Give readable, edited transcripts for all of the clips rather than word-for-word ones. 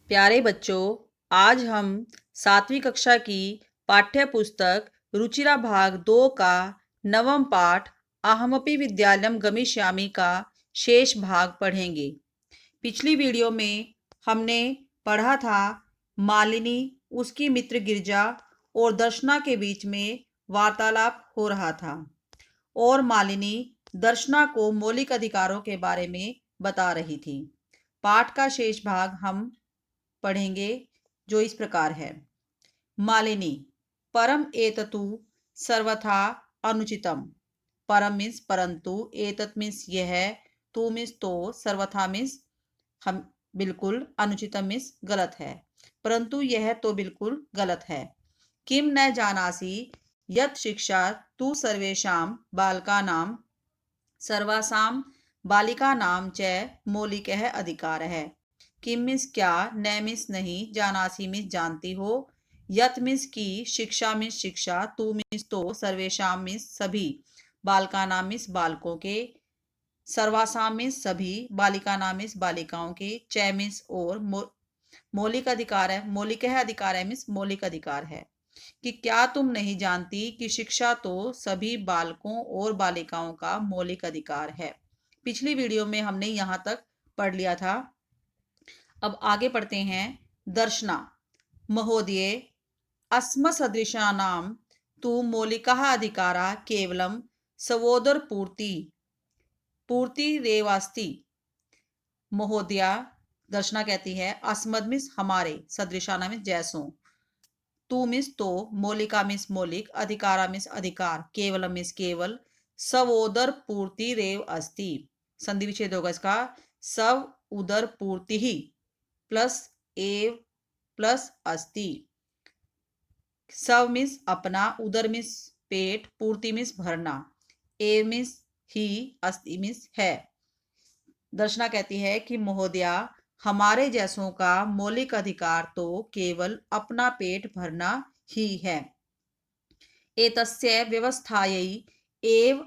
प्यारे बच्चों, आज हम 7वीं कक्षा की पाठ्य पुस्तक रुचिरा भाग 2 का नवम पाठ अहमपि विद्यालयम गमिष्यामि का शेष भाग पढ़ेंगे। पिछली वीडियो में हमने पढ़ा था मालिनी, उसकी मित्र गिरजा और दर्शना के बीच में वार्तालाप हो रहा था और मालिनी दर्शना को मौलिक अधिकारों के बारे में बता रही थी। पाठ का शेष भाग हम पढ़ेंगे जो इस प्रकार है। मालिनी, परम एततु सर्वथा अनुचितम। परम मीन्स परंतु, एतत मीन्स यह, तू मीन्स तो, सर्वथा मीन्स हम बिल्कुल, अनुचितम मीन्स गलत है, परंतु यह तो बिल्कुल गलत है। किम न जानासि यत शिक्षा तु सर्वेषां बालकानां सर्वासां बालिकानां च मौलिकः अधिकारः। किम मीन्स क्या, न मीन्स नहीं, जानासी मीन्स जानती हो, यत मीन्स की, शिक्षा मीन्स शिक्षा, तू मीन्स तो, सर्वेशाम मीन्स सभी, बालकानाम मीन्स बालकों के, सर्वासाम मीन्स सभी, बालिकानाम मीन्स बालिकाओं के, च मीन्स और, मौलिक अधिकार है, मौलिक है अधिकार है मीन्स मौलिक अधिकार है। कि क्या तुम नहीं जानती कि शिक्षा तो सभी बालकों और बालिकाओं का मौलिक अधिकार है। पिछली वीडियो में हमने यहाँ तक पढ़ लिया था। अब आगे पढ़ते हैं। दर्शना, महोदये अस्मसदृशानां तु मौलिकाः अधिकारा केवलं सवोदर पूर्तिरेवास्ति। महोदया, दर्शना कहती है, अस्मद मीन्स हमारे, सदृशाना मीन्स जैसों, तू मीन्स तो, मौलिका मीन्स मौलिक, अधिकारा मीन्स अधिकार, केवलम मीन्स केवल, सवोदर पूर्तिरेव अस्ति। संधि विच्छेद होगा इसका, सव उदर पूर्ति ही प्लस एव प्लस अस्ति। सव मीन्स अपना, उदर मीन्स पेट, पूर्ति मीन्स भरना, एव मीन्स ही, अस्ति मीन्स है। दर्शना कहती है कि महोदया, हमारे जैसों का मौलिक अधिकार तो केवल अपना पेट भरना ही है। एतस्य व्यवस्थायै एव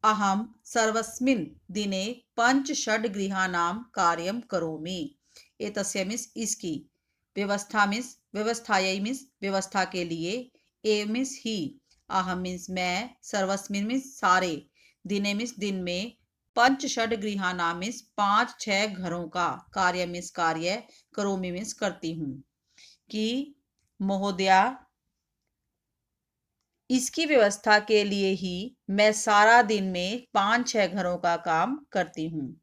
अहम सर्वस्मिन् दिने 5-6 गृहाणां कार्यं करोमि। एतस्य मीन्स इसकी, व्यवस्था मीन्स व्यवस्थायै मीन्स व्यवस्था के लिए, एव मीन्स ही, अहम मीन्स मैं, सर्वस्मिन् मीन्स सारे, दिने मीन्स दिन में, 5-6 गृहाणां मीन्स 5-6 घरों का, कार्य मीन्स कार्य, करोमि मीन्स करती हूँ। कि महोदया, इसकी व्यवस्था के लिए ही मैं सारा दिन में 5-6 घरों का काम करती हूँ।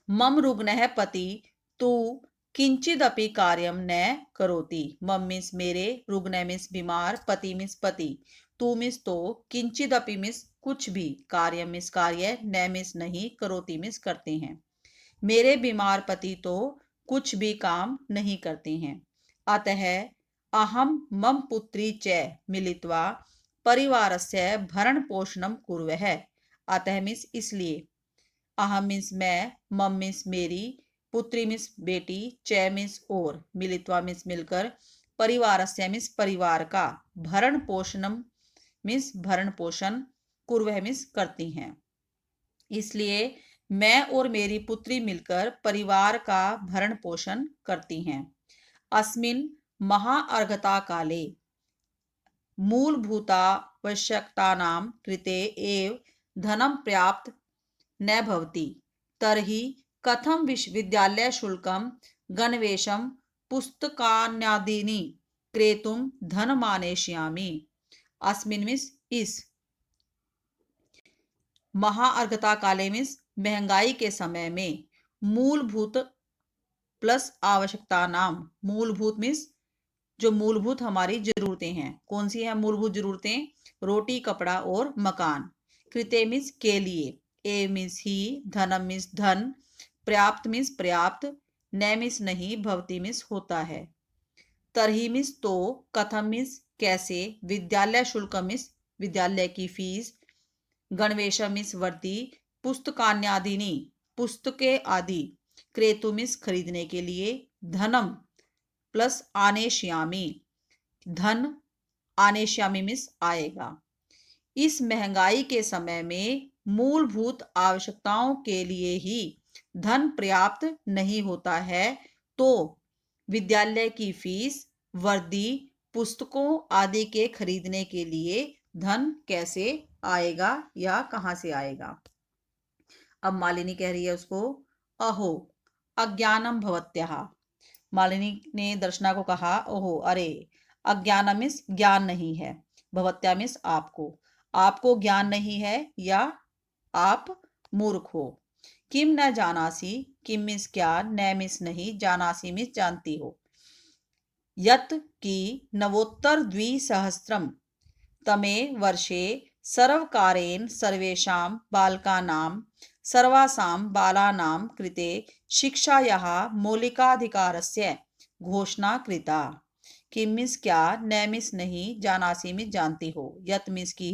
मम रुग्णः पति तू किंचिदपि कार्यम न करोति। मम मीन्स मेरे, रुग्ण मीन्स बीमार, पति मीन्स पति, तू मीन्स तो, किंचिदपि मीन्स कुछ भी, कार्य मीन्स कार्य, न मीन्स नहीं, करोति मीन्स करते हैं। मेरे बीमार पति तो कुछ भी काम नहीं करते हैं। अतः अहम मम पुत्री च मिलित्वा परिवारस्य भरण पोषणं कुर्वः। अतः मीन्स इसलिए, अहम मीन्स मैं, मम मीन्स मेरी, पुत्री मीन्स बेटी, च मीन्स और, मिलित्वा मीन्स मिलकर, परिवारस्य मीन्स परिवार का, भरण पोषणम मीन्स भरण पोषण, कुर्वः मीन्स करती हैं। इसलिए मैं और मेरी पुत्री मिलकर परिवार का भरण पोषण करती हैं। अस्मिन् महाअर्घता काले मूलभूतावश्यकतानां कृते एव धनं पर्याप्त न भवति, तर्हि कथं विद्यालय शुल्कं, गणवेशं, पुस्तकान्यादीनि क्रेतुं धनमानेष्यामि। अस्मिन् मीन्स इस, महाअर्घता काले मीन्स महंगाई के समय में, मूलभूत प्लस आवश्यकता नाम, मूलभूत मीन्स जो मूलभूत हमारी जरूरतें हैं, कौन सी है मूलभूत जरूरतें, रोटी, कपड़ा और मकान, कृते मीन्स के लिए, ए मीन्स ही, धनम मीन्स धन, पर्याप्त मीन्स पर्याप्त, न मीन्स नहीं, भवती मीन्स होता है, तरही मीन्स तो, कथम मीन्स कैसे, विद्यालय शुल्क मीन्स विद्यालय की फीस, गणवेश मीन्स वर्दी, पुस्तकान्यादिनी पुस्तकें आदि, क्रेतु मीन्स खरीदने के लिए, धनम प्लस आनेश्यामी, धन, आनेश्यामी मीन्स आएगा। इस महंगाई के समय में मूलभूत आवश्यकताओं के लिए ही धन पर्याप्त नहीं होता है, तो विद्यालय की फीस, वर्दी, पुस्तकों आदि के खरीदने के लिए धन कैसे आएगा या कहाँ से आएगा। अब मालिनी कह रही है उसको, अहो अज्ञानम भवत्यः। मालिनी ने दर्शना को कहा, ओहो अरे, अज्ञानम मीन्स ज्ञान नहीं है, भवत्या मीन्स आपको, आपको ज्ञान नहीं है या आप मूर्ख हो। किम न जानासी, किम मीन्स क्या, न मीन्स नहीं, जानासी मीन्स जानती हो। यत की नवोत्तर द्विसहस्रम तमे वर्षे सर्वकारेण सर्वेषां बालकानां सर्वासां बालानां कृते शिक्षायाः मौलिकाधिकारस्य घोषणा कृता। किम मीन्स क्या, न मीन्स नहीं, जानासी मीन्स जानती हो। यत मीन्स की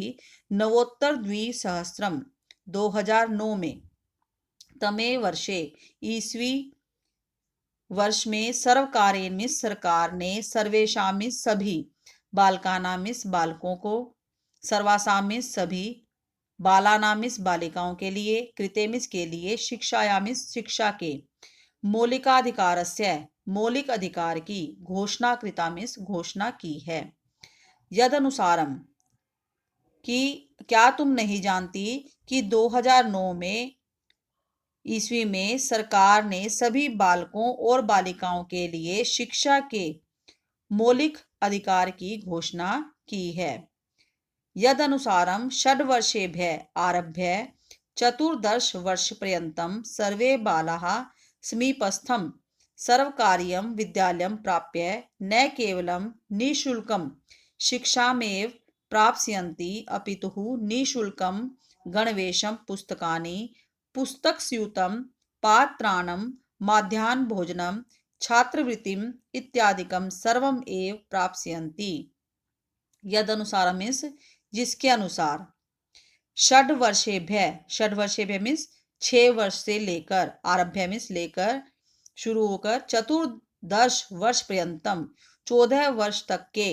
नवोत्तर द्विसहस्रम 2009 में, तमे वर्षे ईस्वी वर्ष में, सर्वकारेण मीन्स सरकार ने, सर्वेषां मीन्स सभी, बालकानां मीन्स बालकों को, सर्वासां मीन्स सभी, बालानां मीन्स बालिकाओं के लिए, कृते मीन्स के लिए, शिक्षायां मीन्स शिक्षा के, मौलिकाधिकारस्य मौलिक अधिकार की, घोषणा कृता मीन्स घोषणा की है। यद अनुसारम कि क्या तुम नहीं जानती कि 2009 में ईस्वी में सरकार ने सभी बालकों और बालिकाओं के लिए शिक्षा के मौलिक अधिकार की घोषणा की है। यद अनुसारम षड्वर्षेभ्य आरभ्य चतुर्दश वर्ष पर्यंतम सर्वे बालाः समीपस्थम सर्वकारीयं विद्यालयं प्राप्य न केवलं निःशुल्कं शिक्षामेव प्राप्स्यन्ति अपितु निःशुल्कं गणवेशं पुस्तकानि पुस्तकस्यूतं पात्राणं माध्याह्न भोजनं छात्रवृत्तिम इत्यादिकं सर्वम एव प्राप्स्यन्ति। यद अनुसार मीन्स जिसके अनुसार, षड वर्षेभ्य मीन्स 6 वर्ष से लेकर, आरभ्य मीन्स लेकर, शुरू होकर, चतुर्दश वर्ष पर्यंतम 14 वर्ष तक के,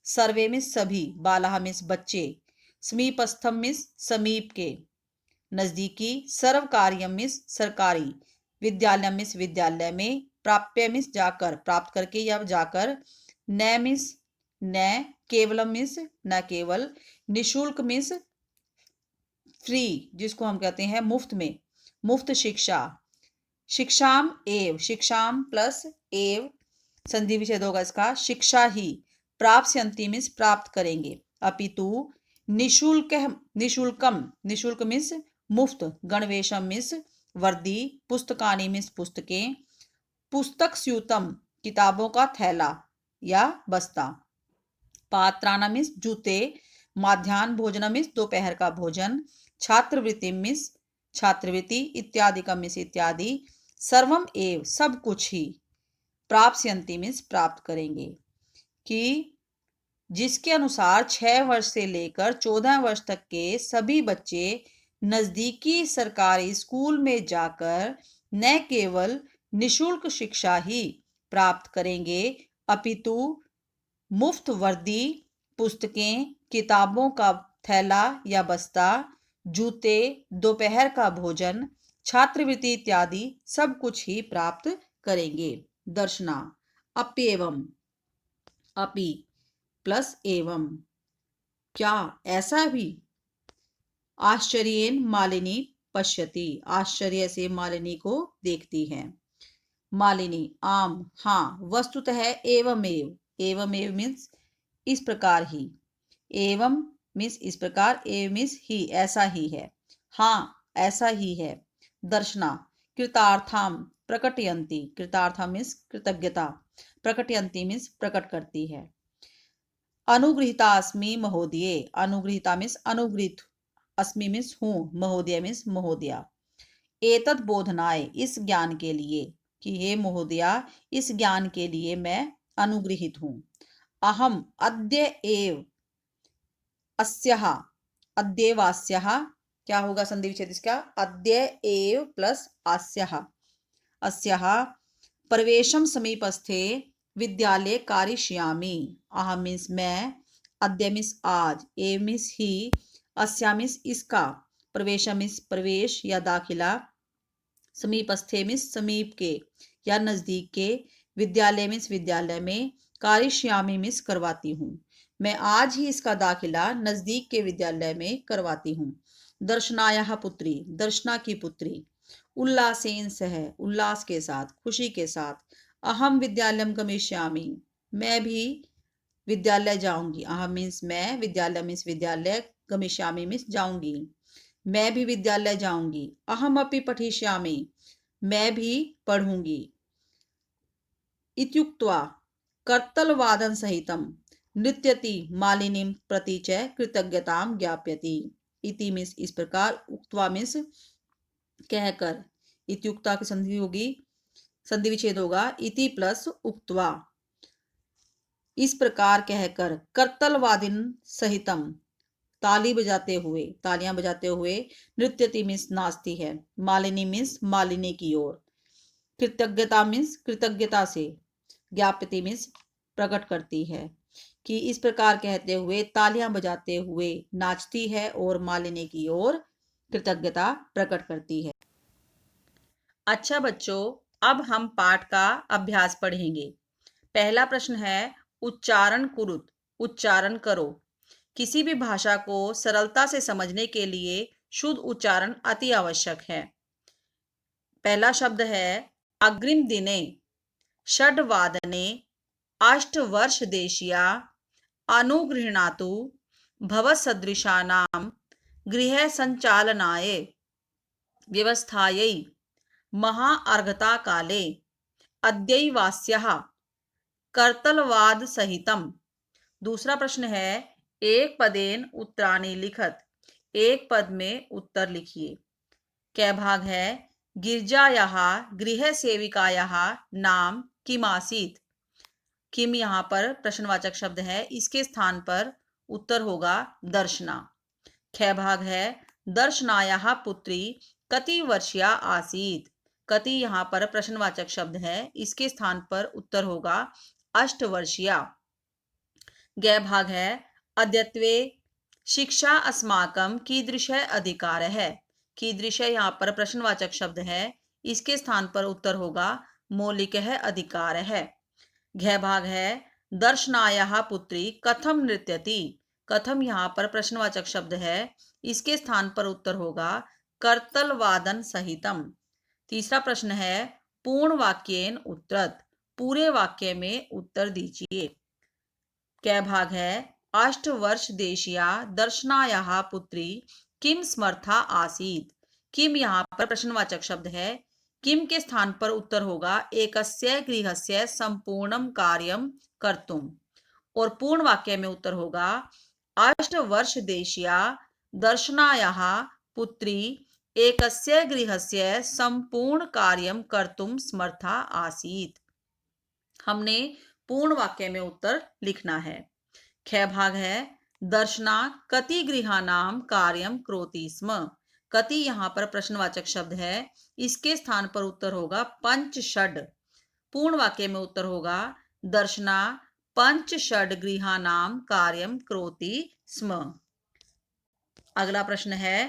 सर्वे मीन्स सभी, बाला मीन्स बच्चे, समीपस्थम मीन्स समीप के, नजदीकी, सर्वकार्यम मीन्स सरकारी, विद्यालय मीन्स विद्यालय में, प्राप्य मीन्स जाकर, प्राप्त करके या जाकर, न मीन्स न, केवलम मीन्स न केवल, निशुल्क मीन्स फ्री, जिसको हम कहते हैं मुफ्त में, मुफ्त शिक्षा, शिक्षाम एव, शिक्षाम प्लस एव संधि विच्छेद होगा इसका, शिक्षा ही, प्राप्स्यन्ति मीन्स प्राप्त करेंगे, अपितु निशुल्क, निशुल्कम, निशुल्क मीन्स मुफ्त, गणवेशम मीन्स वर्दी, पुस्तकानि मीन्स पुस्तकें, पुस्तक स्यूतम किताबों का थैला या बस्ता, पात्राना मीन्स जूते, माध्याह्न भोजन मीन्स दोपहर का भोजन, छात्रवृत्ति मीन्स छात्रवृत्ति, इत्यादि का मीन्स इत्यादि, सर्वम एव सब कुछ ही, प्राप्स्यन्ति मीन्स प्राप्त करेंगे, कि जिसके अनुसार 6 वर्ष से लेकर 14 वर्ष तक के सभी बच्चे नजदीकी सरकारी स्कूल में जाकर न केवल निशुल्क शिक्षा ही प्राप्त करेंगे, अपितु मुफ्त वर्दी, पुस्तकें, किताबों का थैला या बस्ता, जूते, दोपहर का भोजन, छात्रवृत्ति इत्यादि सब कुछ ही प्राप्त करेंगे। दर्शना, अप्येवम, अपि प्लस एवं, क्या ऐसा भी, आश्चर्येन मालिनी पश्यति, आश्चर्य से मालिनी को देखती है। मालिनी, आम हाँ, वस्तुतः एवमेव, एवमेव मीन्स इस प्रकार ही, एवं मीन्स इस प्रकार, एव मीन्स ही, ऐसा ही है, हाँ ऐसा ही है। दर्शना, कृतार्थाम प्रकटयन्ति, कृतार्था मीन्स कृतज्ञता, प्रकटयन्ति मीन्स प्रकट करती है। अनुगृहीता अस्मि महोदये, अनुगृहीता मीन्स अनुगृहित, अस्मि मीन्स हूँ, महोदय मीन्स महोदया, एतद बोधनाय इस ज्ञान के लिए, कि हे महोदया इस ज्ञान के लिए मैं अनुगृहित हूँ। अहम अद्य एव अस्याः, अद्येवास्याः, क्या होगा संधि विच्छेद इसका, अद्य एव प्लस अस्याः, अस्याः प्रवेशम समीपस्थे विद्यालय कारिष्यामि, अहम मीन्स मैं, अद्य मीन्स आज, एव मीन्स ही, अस्या मीन्स इसका, प्रवेश मीन्स प्रवेश या दाखिला, समीपस्थे मीन्स समीप के या नजदीक के, विद्यालय मीन्स विद्यालय में, कारिष्यामि मीन्स करवाती हूँ। मैं आज ही इसका दाखिला नजदीक के विद्यालय में करवाती हूँ। दर्शनायाः पुत्री, दर्शना की पुत्री। उल्लासेन सह, उल्लास के साथ, खुशी के साथ। अहम विद्यालयम गमिष्यामि, मैं भी विद्यालय जाऊंगी। अहम मीन्स मैं, विद्यालय मीन्स विद्यालय, गमिष्यामि मीन्स जाऊंगी। मैं भी विद्यालय जाऊंगी। अहम अपि पठिष्यामि, मैं भी पढ़ूंगी। इत्युक्त्वा कर्तलवादन सहितम नृत्यति मालिनीम प्रति च कृतज्ञताम ज्ञापयति। इति मीन्स इस प्रकार, उक्त्वा मीन्स कहकर, इत्युक्ता की संधि होगी, संधि विच्छेद होगा, इति प्लस उक्त्वा, इस प्रकार कहकर, कर्तलवादिन सहितम, ताली बजाते हुए, तालियां बजाते हुए, नृत्यति मीन्स नाचती है, मालिनी मीन्स मालिनी की ओर, कृतज्ञता मीन्स कृतज्ञता से, ज्ञापति मीन्स प्रकट करती है, कि इस प्रकार कहते हुए, तालियां बजाते हुए नाचती है और मालिनी की ओर कृतज्ञता प्रकट करती है। अच्छा बच्चों, अब हम पाठ का अभ्यास पढ़ेंगे। पहला प्रश्न है, उच्चारण कुरुत, उच्चारण करो। किसी भी भाषा को सरलता से समझने के लिए शुद्ध उच्चारण अति आवश्यक है। पहला शब्द है, अग्रिम दिने, षड्वादने, अष्टवर्षदेशीया, अनुगृह्णातु भवसदृशानां गृह संचालनाय व्यवस्थायै महाअर्घता काले अद्यैवास्याः कर्तलवाद सहितम। दूसरा प्रश्न है, एक पदेन उत्तराणि लिखत, एक पद में उत्तर लिखिए। कै भाग है, गिरजायाः गृह सेविकायाः नाम किमासीत। किम यहाँ पर प्रश्नवाचक शब्द है, इसके स्थान पर उत्तर होगा दर्शना। ख भाग है, दर्शनायाः पुत्री कति वर्षीया आसीत। कति यहाँ पर प्रश्नवाचक शब्द है, इसके स्थान पर उत्तर होगा अष्टवर्षीया। गै भाग है, अद्यत्वे शिक्षा अस्माकं कीदृशः अधिकार है। कीदृश यहाँ पर प्रश्नवाचक शब्द है, इसके स्थान पर उत्तर होगा मौलिकः अधिकार है। घ भाग है, दर्शनायाः पुत्री कथम नृत्यति। कथम यहाँ पर प्रश्नवाचक शब्द है, इसके स्थान पर उत्तर होगा कर्तलवादन सहितम। तीसरा प्रश्न है, पूर्ण वाक्येन उत्तरत, पूरे वाक्य में उत्तर दीजिए। कै भाग है, अष्टवर्षदेशीया दर्शनायाः पुत्री किम समर्था आसीत। किम यहाँ पर प्रश्नवाचक शब्द है, किम के स्थान पर उत्तर होगा एकस्य गृहस्य संपूर्णम कार्यम कर्तुम, और पूर्ण वाक्य में उत्तर होगा अष्टवर्षदेशीया दर्शनायाः पुत्री एकस्य गृहस्य संपूर्ण कार्यम कर्तुम समर्था आसीत। हमने पूर्ण वाक्य में उत्तर लिखना है। ख भाग है, दर्शना कति गृहानाम कार्यम करोति स्म। कति यहाँ पर प्रश्नवाचक शब्द है, इसके स्थान पर उत्तर होगा पंच षड। पूर्ण वाक्य में उत्तर होगा दर्शना पंच षड गृहानाम कार्यम करोति स्म। अगला प्रश्न है,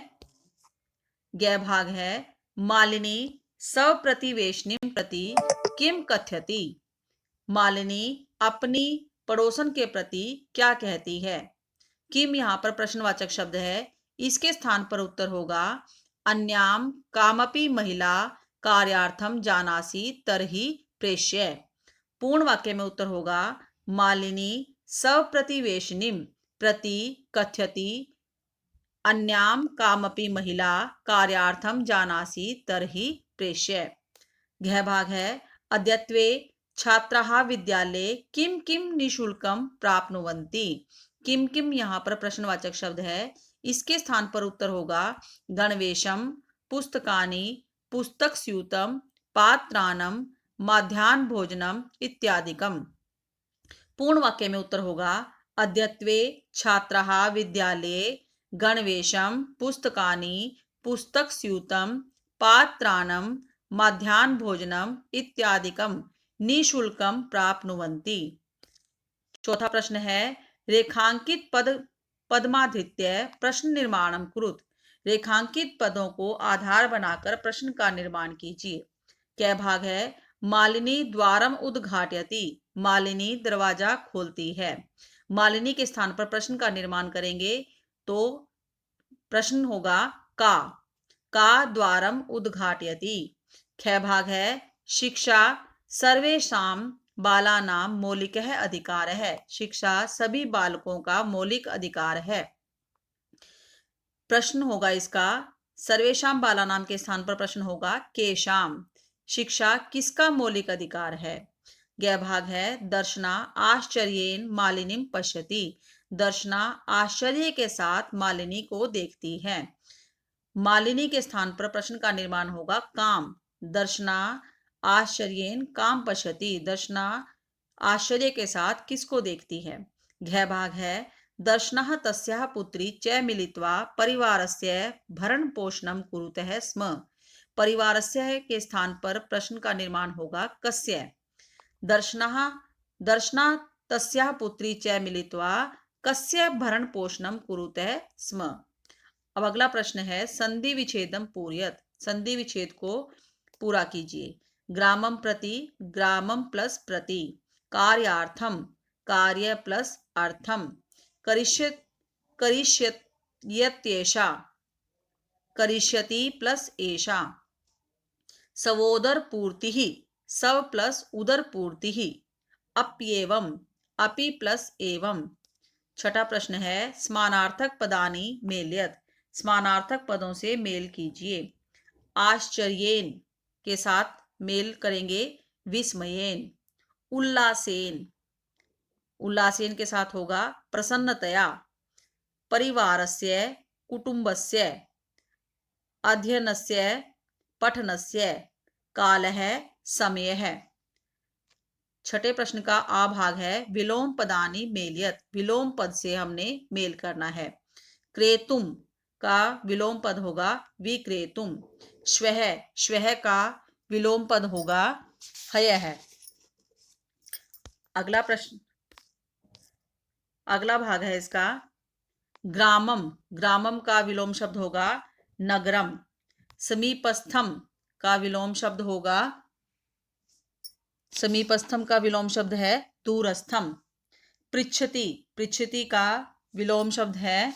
गै भाग है, मालिनी स्वप्रतिवेशिनीं प्रति किम कथयति। मालिनी अपनी पड़ोसन के प्रति क्या कहती है। किम यहाँ पर प्रश्नवाचक शब्द है, इसके स्थान पर उत्तर होगा अन्याम कामपि महिला कार्यार्थम जानासि तरहि प्रेष्य। पूर्ण वाक्य में उत्तर होगा मालिनी स्वप्रतिवेशिनीं प्रति कथयति अन्याम कामपि महिला कार्यार्थम जानासि तरहि प्रेष्य। घ भाग है, अद्यत्वे छात्राः विद्यालये किम किम निःशुल्कम प्राप्नुवन्ति। किम किम यहाँ पर प्रश्नवाचक शब्द है, इसके स्थान पर उत्तर होगा गणवेशम, पुस्तकानि, पुस्तकस्यूतम, पात्राणम, माध्याह्न भोजनम इत्यादिकम। पूर्ण वाक्य में उत्तर होगा अद्यत्वे छात्राः विद्यालये गणवेशम, पुस्तकानि, पुस्तकस्यूतम, पात्राणम, माध्याह्न भोजनम इत्यादिकम निःशुल्कम प्राप्नुवन्ति। चौथा प्रश्न है, रेखांकित पदमाधृत्य प्रश्न निर्माणम कुरुत। रेखांकित पदों को आधार बनाकर प्रश्न का निर्माण कीजिए। कै भाग है, मालिनी द्वारम उद्घाटयति, मालिनी दरवाजा खोलती है। मालिनी के स्थान पर प्रश्न का निर्माण करेंगे तो प्रश्न होगा का द्वारम उद्घाटयति। ख भाग है शिक्षा सर्वेषां बालानां मौलिकः अधिकार है। शिक्षा सभी बालकों का मौलिक अधिकार है। प्रश्न होगा इसका सर्वेषां बालानां के स्थान पर प्रश्न होगा केशाम। शिक्षा किसका मौलिक अधिकार है। ग भाग है दर्शना आश्चर्येन मालिनीम पश्यति। दर्शना आश्चर्य के साथ मालिनी को देखती है। मालिनी के स्थान पर प्रश्न का निर्माण होगा काम। दर्शना आश्चर्येन काम पश्यति। दर्शना आश्चर्य के साथ किसको देखती है। घ भाग है दर्शनः तस्याः पुत्री च मिलित्वा परिवारस्य भरण पोषणं कुरुतः स्म। परिवारस्य के स्थान पर प्रश्न का निर्माण होगा कस्य। दर्शना तस्याः पुत्री च मिलित्वा कस्य भरण पोषणं कुरुतः स्म। अब अगला प्रश्न है संधि विच्छेदम पूरयत। संधि विच्छेद को पूरा कीजिए। ग्रामम प्रति ग्रामम प्लस प्रति, कार्यार्थम कार्य प्लस अर्थम, करिष्यत्येषा करिष्यति प्लस एषा, सवोदर पूर्ति सव प्लस उदर पूर्ति, अप्येवम अपि प्लस एवं। छठा प्रश्न है समानार्थक पदानि मेलयत। समानार्थक पदों से मेल कीजिए। आश्चर्येन के साथ मेल करेंगे विस्मयेन। उल्लासेन, उल्लासेन के साथ होगा प्रसन्नतया। परिवारस्य कुटुंबस्य, अध्ययनस्य पठनस्य, कालः समयः। छठे प्रश्न का आ भाग है विलोम पदानि मेलयत। विलोम पद से हमने मेल करना है। क्रेतुम का विलोम पद होगा विक्रेतुम। श्वः, श्वः का विलोम पद होगा हयः। अगला प्रश्न, अगला भाग है इसका ग्रामम। ग्रामम का विलोम शब्द होगा नगरम। समीपस्थम का विलोम शब्द होगा, समीपस्थम का विलोम शब्द है दूरस्थम। पृच्छति, पृच्छति का विलोम शब्द है